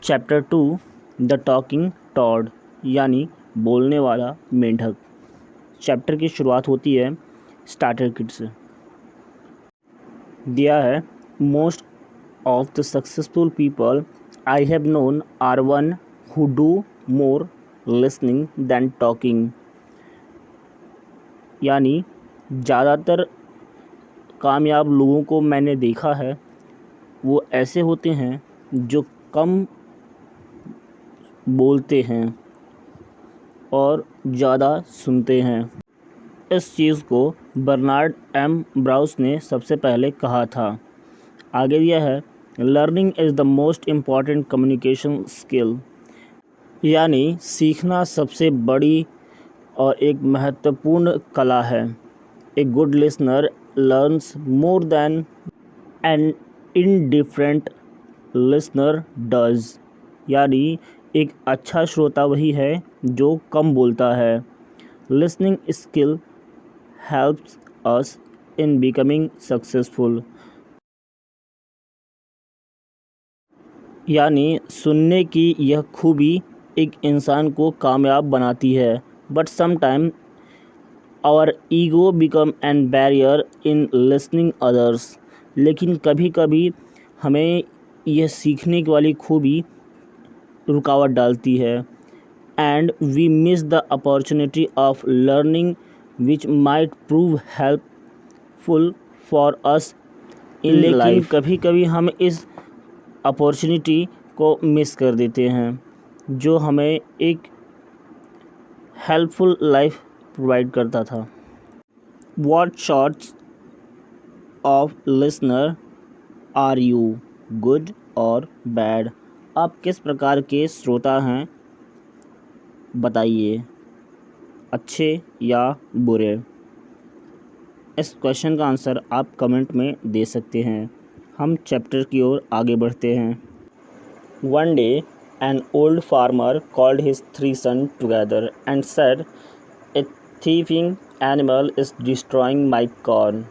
Chapter 2 the talking Tod यानी बोलने वाला मेंढक। चैप्टर की शुरुआत होती है स्टार्टर किट से। दिया है most of the successful people I have known are one who do more listening than talking, यानी ज़्यादातर कामयाब लोगों को मैंने देखा है वो ऐसे होते हैं जो कम बोलते हैं और ज़्यादा सुनते हैं। इस चीज़ को बर्नार्ड एम ब्राउस ने सबसे पहले कहा था। आगे दिया है learning is the most important communication skill, यानी सीखना सबसे बड़ी और एक महत्वपूर्ण कला है। A good listener learns more than an indifferent listener does, यानी एक अच्छा श्रोता वही है जो कम बोलता है। Listening skill helps us in becoming successful, यानी सुनने की यह खूबी एक इंसान को कामयाब बनाती है। But sometime our ego become an barrier in listening others, लेकिन कभी कभी हमें यह सीखने वाली खूबी रुकावट डालती है। And we miss the opportunity of learning which might prove helpful for us in life. लेकिन कभी कभी हम इस अपॉर्चुनिटी को मिस कर देते हैं जो हमें एक हेल्पफुल लाइफ प्रोवाइड करता था। What sorts of listener are you, good or bad? आप किस प्रकार के श्रोता हैं बताइए, अच्छे या बुरे। इस क्वेश्चन का आंसर आप कमेंट में दे सकते हैं। हम चैप्टर की ओर आगे बढ़ते हैं। One day an old farmer called his 3 sons together and said, a thieving animal is destroying my corn,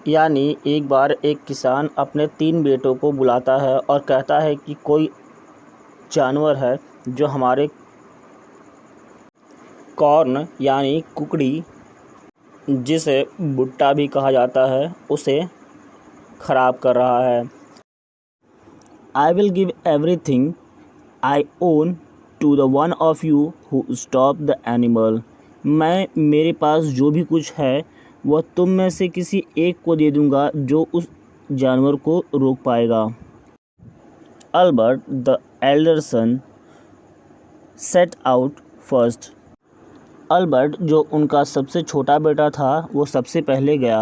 यानी एक बार एक किसान अपने 3 बेटों को बुलाता है और कहता है कि कोई जानवर है जो हमारे कॉर्न यानी कुकड़ी, जिसे भुट्टा भी कहा जाता है, उसे खराब कर रहा है। I will give everything I own to the one of you who stop the animal. मैं मेरे पास जो भी कुछ है वह तुम में से किसी एक को दे दूंगा जो उस जानवर को रोक पाएगा। Albert the elder son set out first. Albert जो उनका सबसे छोटा बेटा था वो सबसे पहले गया।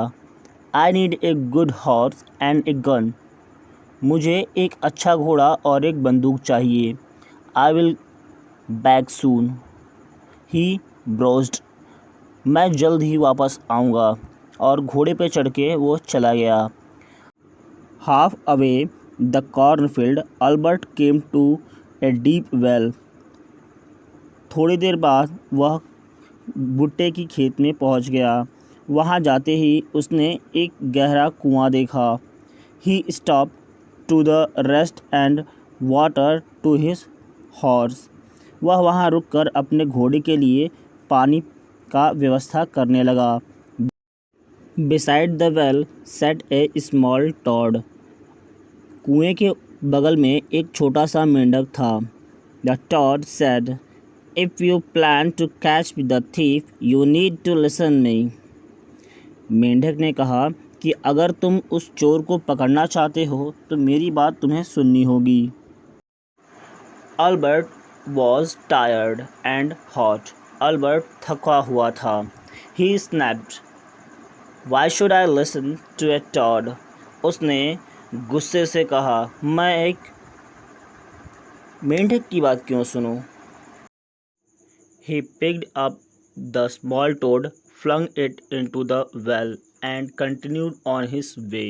I need a good horse and a gun, मुझे एक अच्छा घोड़ा और एक बंदूक चाहिए। आई विल बैक सून, ही ब्रोस्ड, मैं जल्द ही वापस आऊँगा, और घोड़े पे चढ़ के वो चला गया। Half away the cornfield Albert came to a deep well. थोड़ी देर बाद वह भुट्टे की खेत में पहुंच गया। वहां जाते ही उसने एक गहरा कुआं देखा। He stop to the rest and water to his horse, वह वहाँ रुककर अपने घोड़े के लिए पानी का व्यवस्था करने लगा। Beside the well sat a small toad, कुएं के बगल में एक छोटा सा मेंढक था। The toad said, if you plan to catch the thief you need to listen me. मेंढक ने कहा कि अगर तुम उस चोर को पकड़ना चाहते हो तो मेरी बात तुम्हें सुननी होगी। Albert was tired and hot, Albert थका हुआ था। He snapped, why should I listen to a toad, उसने गुस्से से कहा, मैं एक मेंढक की बात क्यों सुनूं। He picked up the small toad, flung it into the well and continued on his way.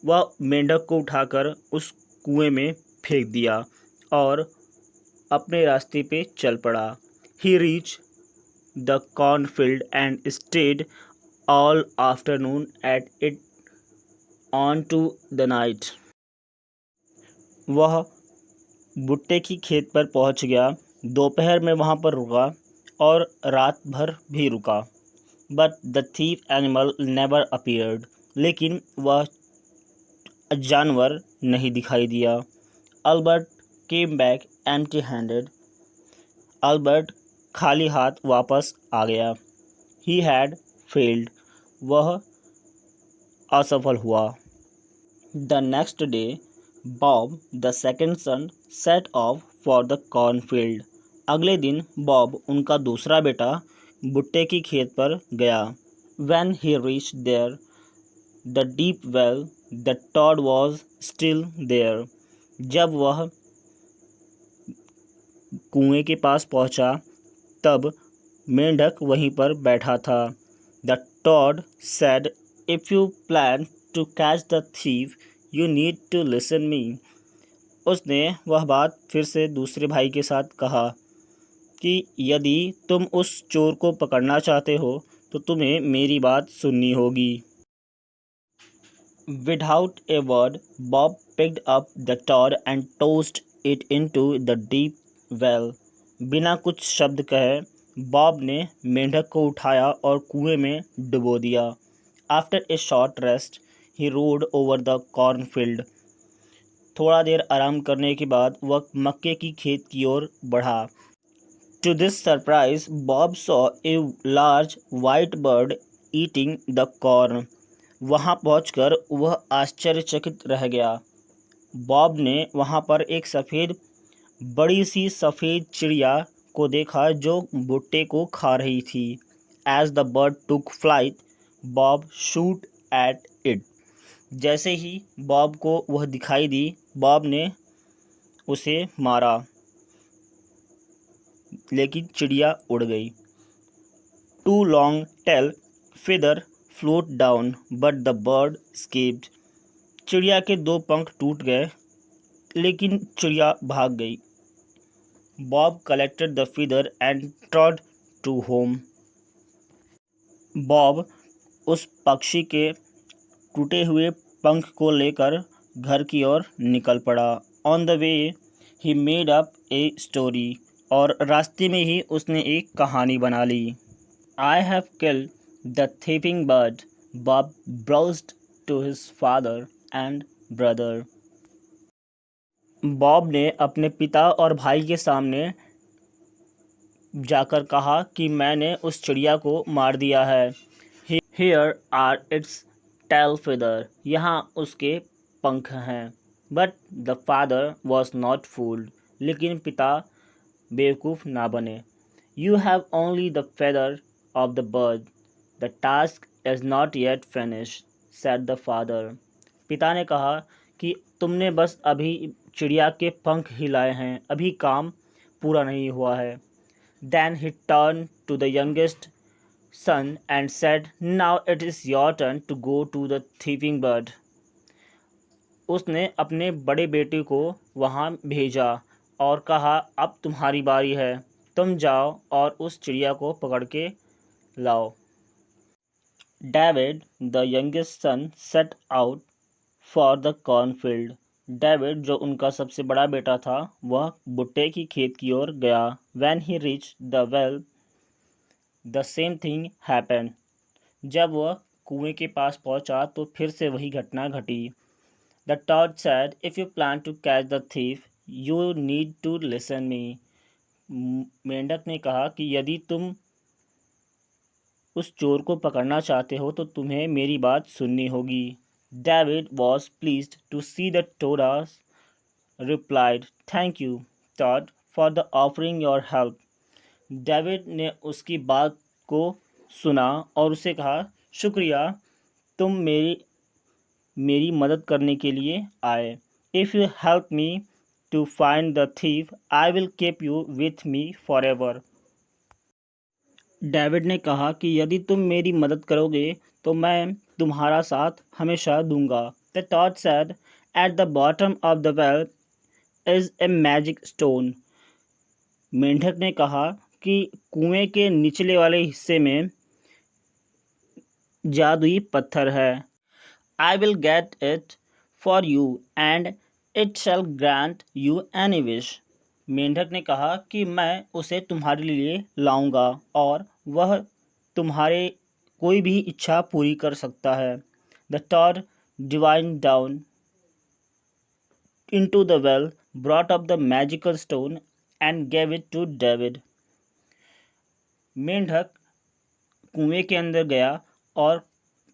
वह मेंढक को उठाकर उस कुएं में फेंक दिया और अपने रास्ते पे चल पड़ा। He reached the cornfield and stayed all afternoon at it on to the night. वह भुट्टे की खेत पर पहुंच गया। दोपहर में वहां पर रुका और रात भर भी रुका। But the thief animal never appeared. लेकिन वह जानवर नहीं दिखाई दिया। Albert came back empty handed. Albert खाली हाथ वापस आ गया। He had failed. वह असफल हुआ। The next day Bob the second son set off for the cornfield. अगले दिन बॉब उनका दूसरा बेटा भुट्टे की खेत पर गया। When he reached there, the deep well, the Toad was still there. जब वह कुएं के पास पहुंचा तब मेंढक वहीं पर बैठा था। The Toad said, "If you plan to catch the thief, you need to listen me." उसने वह बात फिर से दूसरे भाई के साथ कहा कि यदि तुम उस चोर को पकड़ना चाहते हो तो तुम्हें मेरी बात सुननी होगी। Without a word, Bob picked up the Toad and tossed it into the deep well. बिना कुछ शब्द कहे बॉब ने मेंढक को उठाया और कुएं में डुबो दिया। After a short rest, he rode over the cornfield. थोड़ा देर आराम करने के बाद वह मक्के की खेत की ओर बढ़ा। To this surprise, Bob saw a large white bird eating the corn. वहां पहुंचकर वह आश्चर्यचकित रह गया। बॉब ने वहां पर एक बड़ी सी सफ़ेद चिड़िया को देखा जो भुट्टे को खा रही थी। As the bird took flight, Bob shot at it. जैसे ही बॉब को वह दिखाई दी, बॉब ने उसे मारा, लेकिन चिड़िया उड़ गई। Two long tail feather float down, but the bird escaped. चिड़िया के 2 पंख टूट गए, लेकिन चिड़िया भाग गई। Bob collected the feather and trod to home. Bob उस पक्षी के टूटे हुए पंख को लेकर घर की ओर निकल पड़ा। On the way, he made up a story. और रास्ते में ही उसने एक कहानी बना ली। I have killed the thieving bird, Bob browsed to his father and brother. Bob ने अपने पिता और भाई के सामने जाकर कहा कि मैंने उस चिड़िया को मार दिया है। Here are its tail feather. यहाँ उसके पंख हैं। But the father was not fooled. लेकिन पिता बेवकूफ़ ना बने। You have only the feather of the bird. The task is not yet finished, said the father. पिता ने कहा कि तुमने बस अभी चिड़िया के पंख हिलाए हैं, अभी काम पूरा नहीं हुआ है। Then he turned to the youngest son and said, "Now it is your turn to go to the thieving bird." उसने अपने बड़े बेटे को वहाँ भेजा और कहा, अब तुम्हारी बारी है, तुम जाओ और उस चिड़िया को पकड़ के लाओ। David, the youngest son, set out for the cornfield. David जो उनका सबसे बड़ा बेटा था वह भुट्टे की खेत की ओर गया। When he reached the well, the same thing happened. जब वह कुएं के पास पहुंचा तो फिर से वही घटना घटी। The Toad said, "If you plan to catch the thief, you need to listen me." मेंढक ने कहा कि यदि तुम उस चोर को पकड़ना चाहते हो तो तुम्हें मेरी बात सुननी होगी। David was pleased to see that Toad replied, "Thank you, Toad, for the offering your help." David ने उसकी बात को सुना और उसे कहा, शुक्रिया, तुम मेरी मदद करने के लिए आए। If you help me to find the thief, I will keep you with me forever. David ने कहा कि यदि तुम मेरी मदद करोगे तो मैं तुम्हारा साथ हमेशा दूंगा। The Toad said, "At the bottom of the well is a magic stone." मेंढक ने कहा कि कुएं के निचले वाले हिस्से में जादुई पत्थर है। I will get it for you and it shall grant you any wish. मेंढक ने कहा कि मैं उसे तुम्हारे लिए लाऊंगा और वह तुम्हारे कोई भी इच्छा पूरी कर सकता है। The toad divine down into the well, brought up the magical stone and gave it to David. मेंढक कुएं के अंदर गया और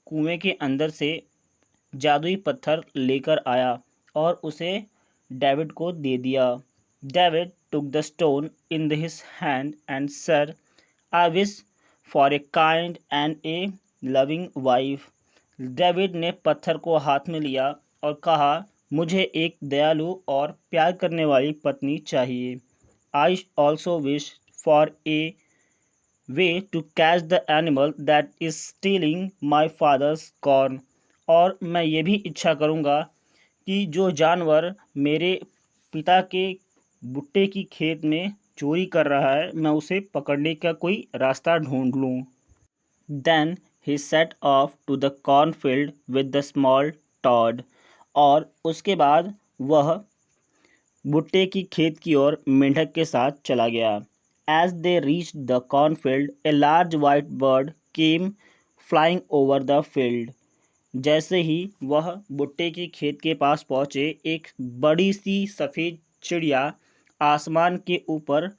कुएं के अंदर से जादुई पत्थर लेकर आया और उसे डेविड को दे दिया। David took the stone in his hand and said, I wish for a kind and a loving wife. David ने पत्थर को हाथ में लिया और कहा, मुझे एक दयालु और प्यार करने वाली पत्नी चाहिए। I also wish for a way to catch the animal that is stealing my father's corn. और मैं ये भी इच्छा करूँगा कि जो जानवर मेरे पिता के भुट्टे की खेत में चोरी कर रहा है, मैं उसे पकड़ने का कोई रास्ता ढूंढ लूँ। Then he set off to the cornfield with the small Todd. और उसके बाद वह भुट्टे की खेत की ओर मेंढक के साथ चला गया। As they reached the cornfield, a large white bird came flying over the field. जैसे ही वह भुट्टे की खेत के पास पहुंचे, एक बड़ी सी सफ़ेद चिड़िया आसमान के ऊपर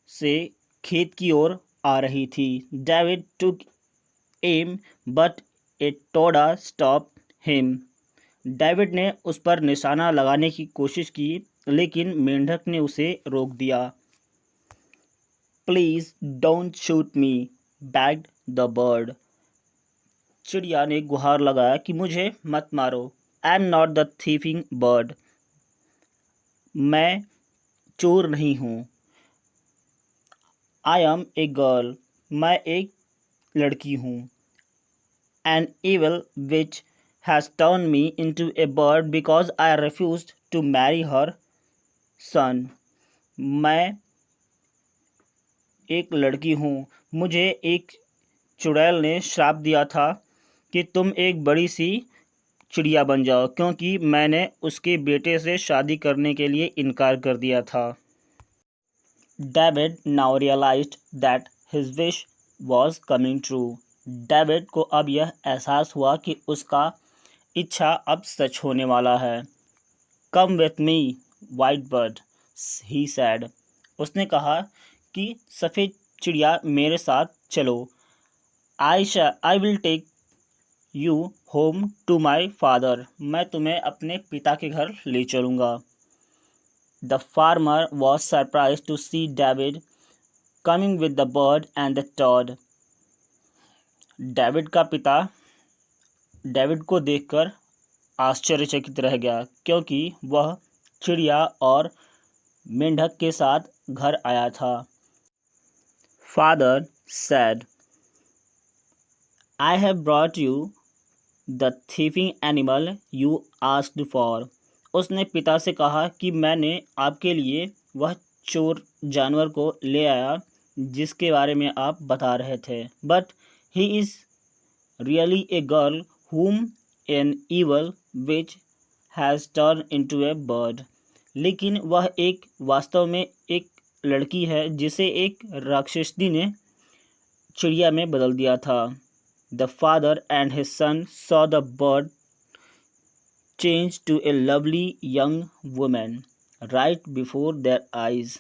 से खेत की ओर आ रही थी। David took aim, but a toda stopped him. David ने उस पर निशाना लगाने की कोशिश की, लेकिन मेंढक ने उसे रोक दिया। Please don't shoot me, begged the bird. चिड़िया ने गुहार लगाया कि मुझे मत मारो। I am not the thieving bird. मैं चोर नहीं हूँ। I am a girl. मैं एक लड़की हूँ। An evil witch has turned me into a bird because I refused to marry her son. मैं एक लड़की हूँ। मुझे एक चुड़ैल ने श्राप दिया था कि तुम एक बड़ी सी चिड़िया बन जाओ, क्योंकि मैंने उसके बेटे से शादी करने के लिए इनकार कर दिया था। David now realised that his wish was coming true. David को अब यह एहसास हुआ कि उसका इच्छा अब सच होने वाला है। Come with me white bird, he said. उसने कहा कि सफ़ेद चिड़िया मेरे साथ चलो। I will take you home to my father. मैं तुम्हें अपने पिता के घर ले चलूँगा। The farmer was surprise to see David coming with the bird and the toad. David का पिता डेविड को देखकर आश्चर्यचकित रह गया, क्योंकि वह चिड़िया और मेंढक के साथ घर आया था। Father said, I have brought you the thieving animal you asked for. उसने पिता से कहा कि मैंने आपके लिए वह चोर जानवर को ले आया जिसके बारे में आप बता रहे थे। But he is really a girl whom an evil witch has turned into a bird. लेकिन वह एक वास्तव में एक लड़की है जिसे एक राक्षसनी ने चिड़िया में बदल दिया था। The father and his son saw the bird change to a lovely young woman right before their eyes.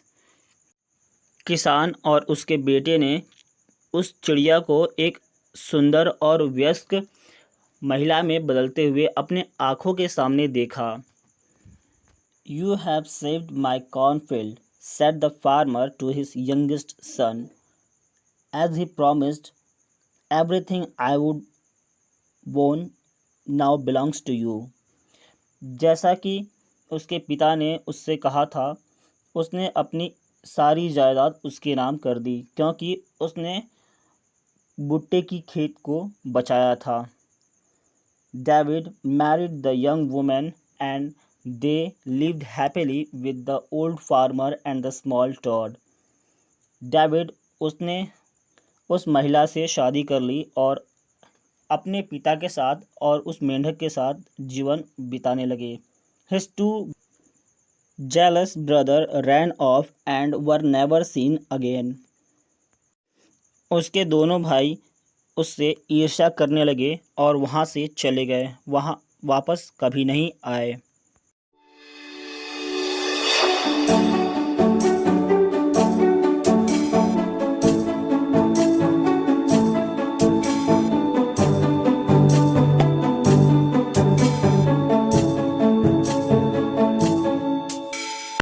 किसान और उसके बेटे ने उस चिड़िया को एक सुंदर और वयस्क महिला में बदलते हुए अपने आँखों के सामने देखा। You have saved my cornfield, said the farmer to his youngest son, as he promised. Everything I would own now belongs to you. जैसा कि उसके पिता ने उससे कहा था, उसने अपनी सारी जायदाद उसके नाम कर दी, क्योंकि उसने भुट्टे की खेत को बचाया था। David married the young woman and they lived happily with the old farmer and the small Todd. David उसने उस महिला से शादी कर ली और अपने पिता के साथ और उस मेंढक के साथ जीवन बिताने लगे। His two jealous brother ran off and were never seen again. उसके दोनों भाई उससे ईर्ष्या करने लगे और वहाँ से चले गए, वहाँ वापस कभी नहीं आए.